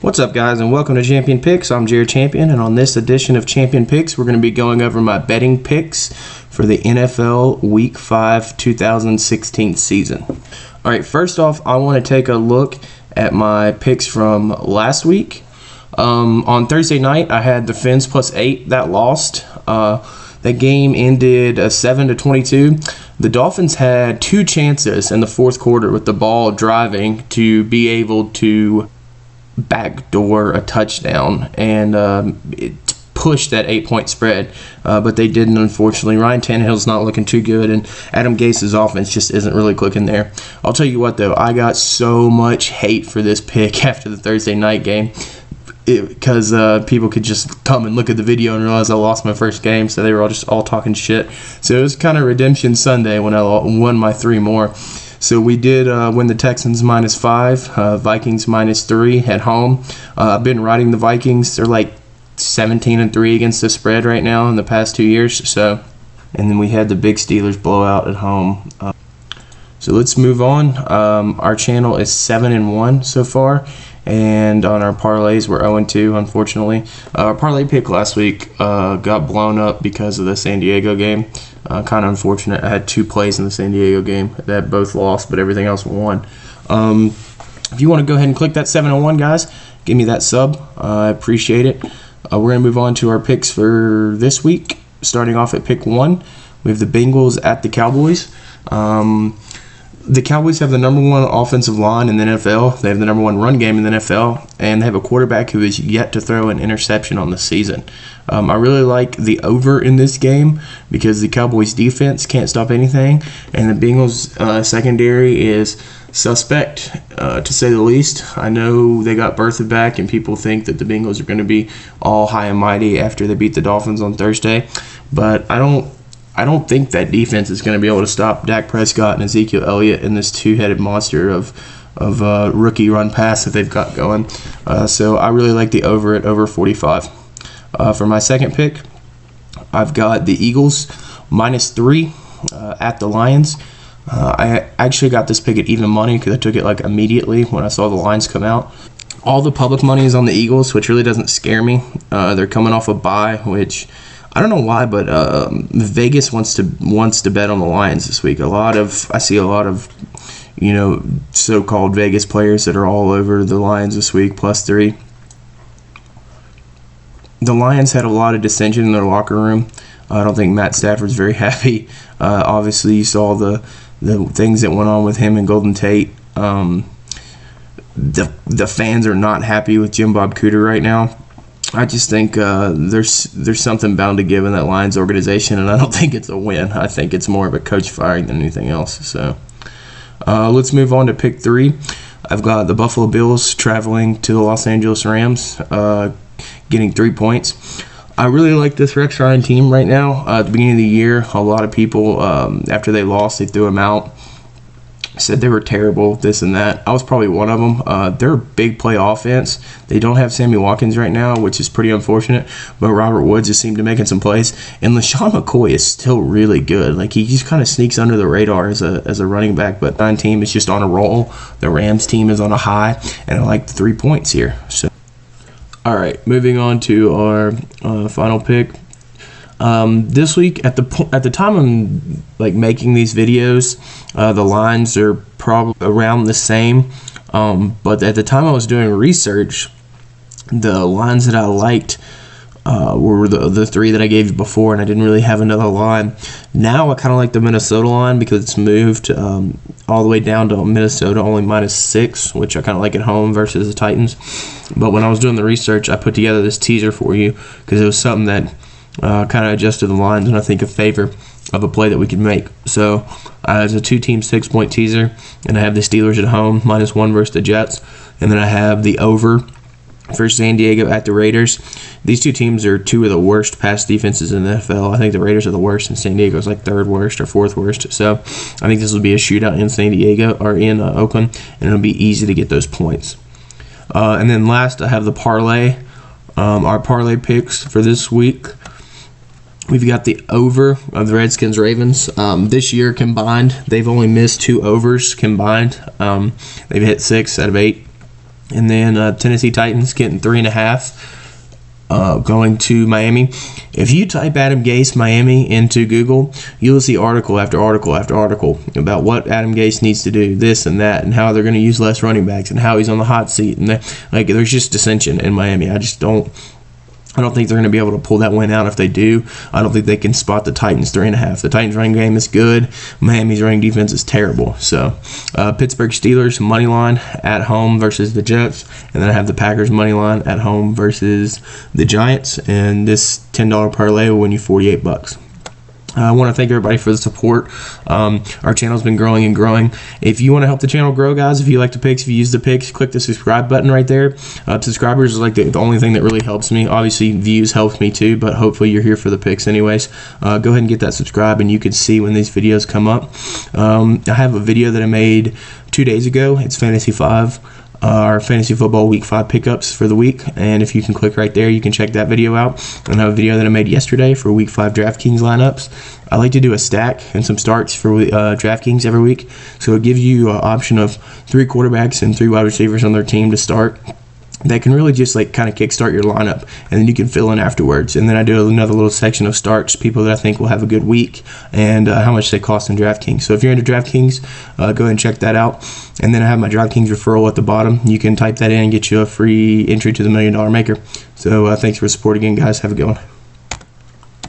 What's up, guys, and welcome to Champion Picks. I'm Jared Champion, and on this edition of Champion Picks, we're going to be going over my betting picks for the NFL Week 5 2016 season. All right, first off, I want to take a look at my picks from last week. On Thursday night, I had the Fins +8. That lost. That game ended 7-22. The Dolphins had two chances in the fourth quarter with the ball driving to be able to backdoor a touchdown and it pushed that 8-point spread, but they didn't, unfortunately. Ryan Tannehill's not looking too good, and Adam Gase's offense just isn't really clicking there. I'll tell you what, though, I got so much hate for this pick after the Thursday night game because people could just come and look at the video and realize I lost my first game, so they were all talking shit. So it was kind of redemption Sunday when I won my three more. So we did win the Texans -5, Vikings -3 at home. I've been riding the Vikings. They're like 17-3 against the spread right now in the past 2 years. So, and then we had the big Steelers blowout at home. So let's move on. Our channel is 7-1 so far, and on our parlays we're 0-2, unfortunately. Our parlay pick last week got blown up because of the San Diego game. Kind of unfortunate. I had two plays in the San Diego game that both lost, but everything else won. If you want to go ahead and click that 7-1, guys, give me that sub. I appreciate it. We're going to move on to our picks for this week. Starting off at pick 1, we have the Bengals at the Cowboys. The Cowboys have the #1 offensive line in the NFL. They have the #1 run game in the NFL, and they have a quarterback who is yet to throw an interception on the season. I really like the over in this game because the Cowboys' defense can't stop anything, and the Bengals' secondary is suspect, to say the least. I know they got Bertha back, and people think that the Bengals are going to be all high and mighty after they beat the Dolphins on Thursday, but I don't think that defense is going to be able to stop Dak Prescott and Ezekiel Elliott in this two-headed monster of rookie run pass that they've got going. So I really like the over at over 45. For my second pick, I've got the Eagles -3 at the Lions. I actually got this pick at even money because I took it like immediately when I saw the lines come out. All the public money is on the Eagles, which really doesn't scare me. They're coming off a bye, which I don't know why, but Vegas wants to bet on the Lions this week. I see a lot of so-called Vegas players that are all over the Lions this week, +3. The Lions had a lot of dissension in their locker room. I don't think Matt Stafford's very happy. Obviously, you saw the things that went on with him and Golden Tate. The fans are not happy with Jim Bob Cooter right now. I just think there's something bound to give in that Lions organization, and I don't think it's a win. I think it's more of a coach firing than anything else. So let's move on to pick 3. I've got the Buffalo Bills traveling to the Los Angeles Rams, getting 3 points. I really like this Rex Ryan team right now. At the beginning of the year, a lot of people, after they lost, they threw him out. Said they were terrible, this and that. I was probably one of them. They're a big play offense. They don't have Sammy Watkins right now, which is pretty unfortunate, but Robert Woods just seemed to making some plays. And LaShawn McCoy is still really good. Like, he just kind of sneaks under the radar as a running back, but the team is just on a roll. The Rams team is on a high, and I like the 3 points here. So, all right, moving on to our final pick. This week, at the time I'm making these videos, the lines are probably around the same. But at the time I was doing research, the lines that I liked were the 3 that I gave you before, and I didn't really have another line. Now I kind of like the Minnesota line because it's moved all the way down to Minnesota only -6, which I kind of like at home versus the Titans. But when I was doing the research, I put together this teaser for you because it was something that kind of adjusted the lines, and I think in favor of a play that we could make. So it's a 2-team 6-point teaser, and I have the Steelers at home -1 versus the Jets, and then I have the over for San Diego at the Raiders. These two teams are 2 of the worst pass defenses in the NFL. I think the Raiders are the worst, and San Diego is like 3rd worst or 4th worst. So I think this will be a shootout in San Diego or in Oakland, and it'll be easy to get those points. And then last, I have the parlay. Our parlay picks for this week. We've got the over of the Redskins-Ravens. This year combined, they've only missed 2 overs combined. They've hit 6 out of 8. And then Tennessee Titans getting 3.5. Going to Miami. If you type Adam Gase Miami into Google, you'll see article after article after article about what Adam Gase needs to do, this and that, and how they're going to use less running backs, and how he's on the hot seat. And there's just dissension in Miami. I don't think they're going to be able to pull that win out. If they do, I don't think they can spot the Titans 3.5. The Titans running game is good. Miami's running defense is terrible. So Pittsburgh Steelers money line at home versus the Jets, and then I have the Packers money line at home versus the Giants. And this $10 parlay will win you $48. I want to thank everybody for the support. Our channel's been growing and growing. If you want to help the channel grow, guys, if you like the picks, if you use the picks, click the subscribe button right there. Subscribers is like the only thing that really helps me. Obviously, views helps me too, but hopefully you're here for the picks anyways. Go ahead and get that subscribe, and you can see when these videos come up. I have a video that I made 2 days ago. It's Fantasy 5. Our fantasy football week 5 pickups for the week, and if you can click right there, you can check that video out. And I have a video that I made yesterday for week 5 DraftKings lineups. I like to do a stack and some starts for DraftKings every week, so it gives you an option of 3 quarterbacks and 3 wide receivers on their team to start. That can really just like kind of kickstart your lineup, and then you can fill in afterwards. And then I do another little section of starts, people that I think will have a good week, and how much they cost in DraftKings. So if you're into DraftKings, go ahead and check that out. And then I have my DraftKings referral at the bottom. You can type that in and get you a free entry to the $1 Million Maker. So thanks for the support again, guys. Have a good one.